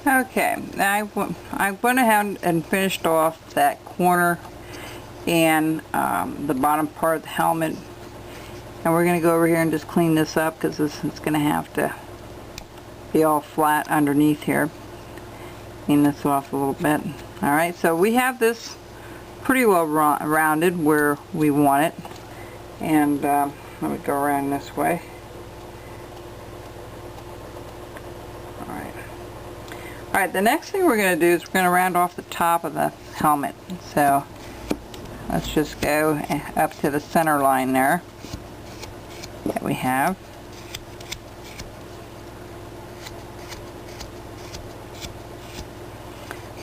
Okay, I went ahead and finished off that corner and the bottom part of the helmet, and we're going to go over here and just clean this up because this is going to have to be all flat underneath here. Clean this off a little bit. Alright, so we have this pretty well rounded where we want it, and let me go around this way. Alright, the next thing we're going to do is we're going to round off the top of the helmet. So let's just go up to the center line there that we have.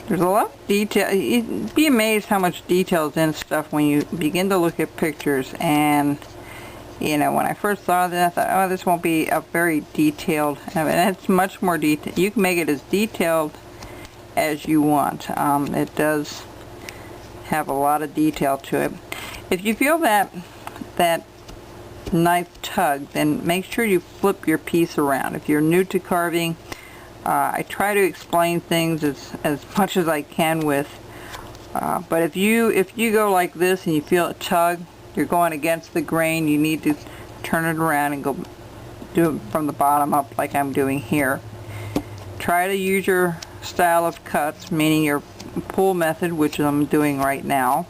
There's a lot of detail. You'd be amazed how much detail is in stuff when you begin to look at pictures. And you know, when I first saw this, I thought, oh, this won't be a very detailed, and it's much more detailed. You can make it as detailed as you want. It does have a lot of detail to it. If you feel that knife tug, then make sure you flip your piece around. If you're new to carving, I try to explain things as much as I can with, but if you go like this and you feel a tug, you're going against the grain, you need to turn it around and go do it from the bottom up like I'm doing here. Try to use your style of cuts, meaning your pull method, which I'm doing right now,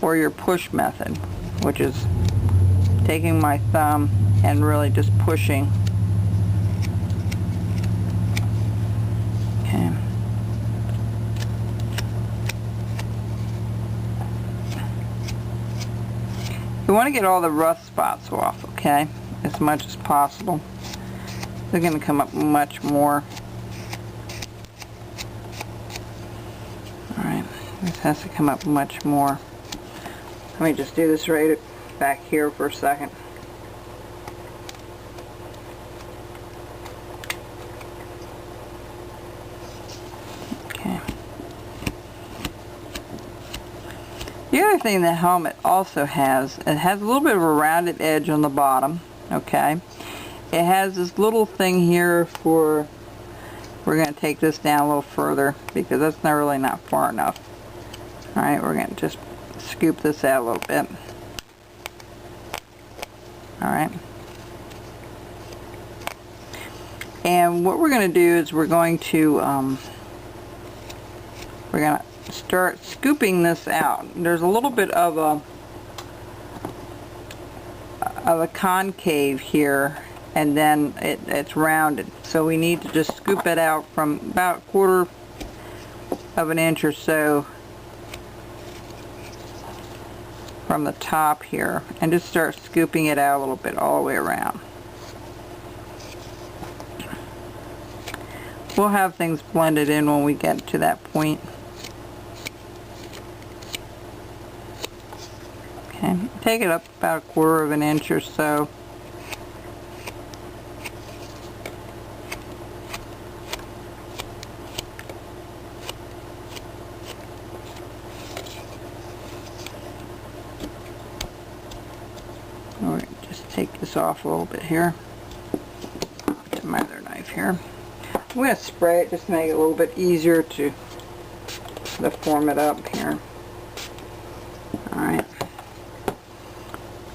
or your push method, which is taking my thumb and really just pushing. Okay. You want to get all the rough spots off, okay, as much as possible. They're going to come up much more. Alright, this has to come up much more. Let me just do this right back here for a second. Okay. The other thing the helmet also has, it has a little bit of a rounded edge on the bottom, okay? It has this little thing here for, we're going to take this down a little further because that's really not far enough. Alright, we're going to just scoop this out a little bit. Alright. And what we're going to do is we're going to start scooping this out. There's a little bit of a concave here, and then it's rounded. So we need to just scoop it out from about 1/4 of an inch or so from the top here, and just start scooping it out a little bit all the way around. We'll have things blended in when we get to that point. Okay, take it up about 1/4 of an inch or so. Alright, just take this off a little bit here. To my other knife here. I'm going to spray it just to make it a little bit easier to form it up here. Alright.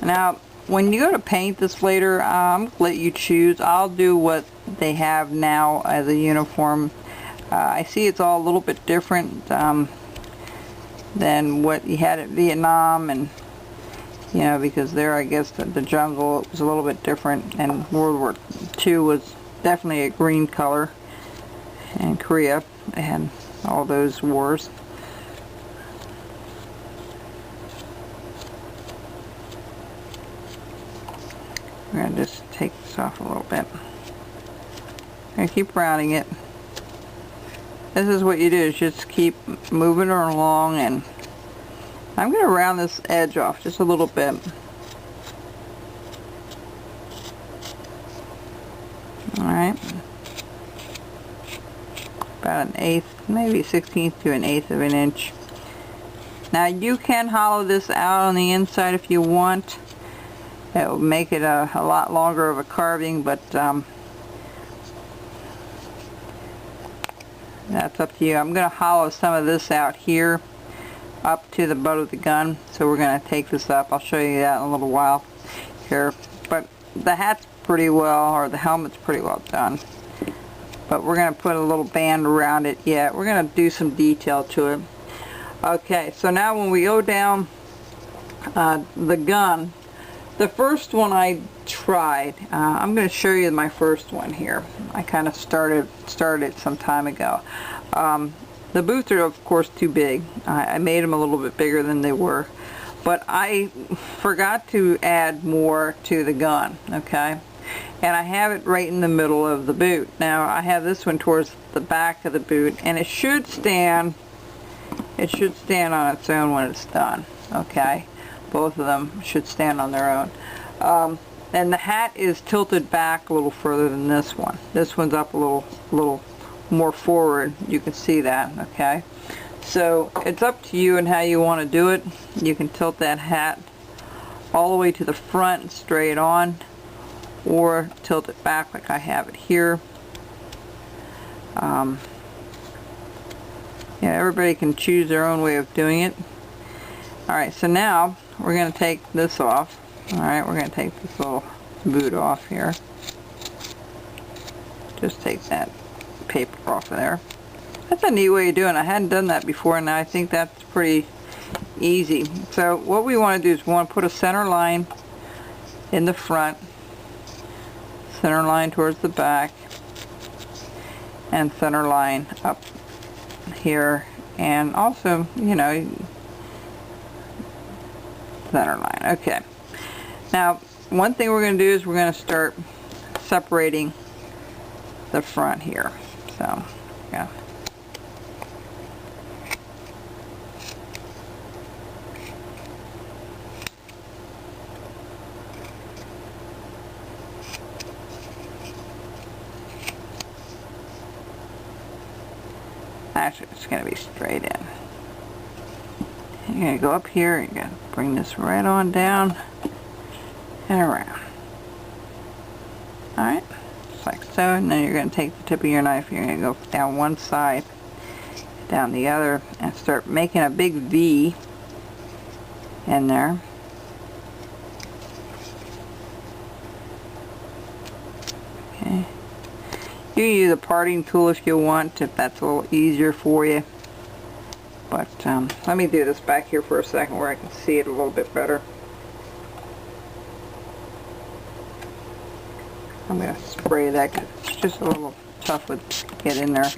Now, when you go to paint this later, I'm going to let you choose. I'll do what they have now as a uniform. I see it's all a little bit different than what you had at Vietnam, and you know, because there, I guess, the jungle, it was a little bit different, and World War II was definitely a green color, and Korea, they had all those wars. We're going to just take this off a little bit. I'm going to keep rounding it. This is what you do, is just keep moving her along, and I'm going to round this edge off just a little bit. Alright. About 1/8, maybe 1/16 to 1/8 of an inch. Now you can hollow this out on the inside if you want. It will make it a lot longer of a carving, but That's up to you. I'm going to hollow some of this out here up to the butt of the gun, so we're going to take this up. I'll show you that in a little while here. But the hat's pretty well, or the helmet's pretty well done. But we're going to put a little band around it yet. We're going to do some detail to it. Okay, so now when we go down the gun, the first one I tried, I'm going to show you my first one here. I kind of started it some time ago. The boots are of course too big. I made them a little bit bigger than they were, but I forgot to add more to the gun, okay? And I have it right in the middle of the boot. Now I have this one towards the back of the boot, and it should stand on its own when it's done, okay? Both of them should stand on their own. And the hat is tilted back a little further than this one. This one's up a little more forward. You can see that, okay? So it's up to you and how you want to do it. You can tilt that hat all the way to the front straight on, or tilt it back like I have it here. Yeah, everybody can choose their own way of doing it. Alright, so now we're going to take this off. Alright, we're going to take this little boot off here. Just take that paper off of there. That's a neat way of doing it. I hadn't done that before, and I think that's pretty easy. So what we want to do is we want to put a center line in the front, center line towards the back, and center line up here, and also, you know, center line. Okay. Now, one thing we're going to do is we're going to start separating the front here. So, yeah. Actually, it's going to be straight in. You're going to go up here and you're going to bring this right on down and around. Alright, just like so, and then you're going to take the tip of your knife, you're going to go down one side, down the other, and start making a big V in there. Okay. You can use a parting tool if you want, if that's a little easier for you. But let me do this back here for a second where I can see it a little bit better. I'm going to spray that because it's just a little tough to get in there.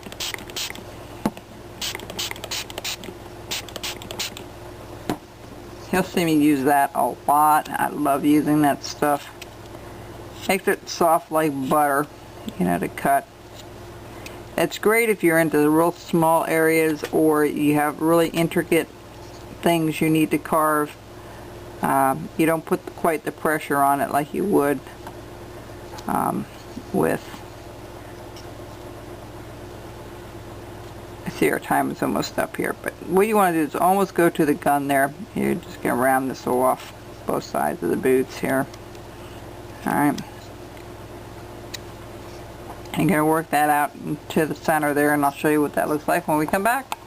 You'll see me use that a lot. I love using that stuff. Makes it soft like butter, you know, to cut. It's great if you're into the real small areas or you have really intricate things you need to carve. You don't put quite the pressure on it like you would with... I see our time is almost up here, but what you want to do is almost go to the gun there. You're just going to round this off both sides of the boots here. Alright. You're going to work that out to the center there, and I'll show you what that looks like when we come back.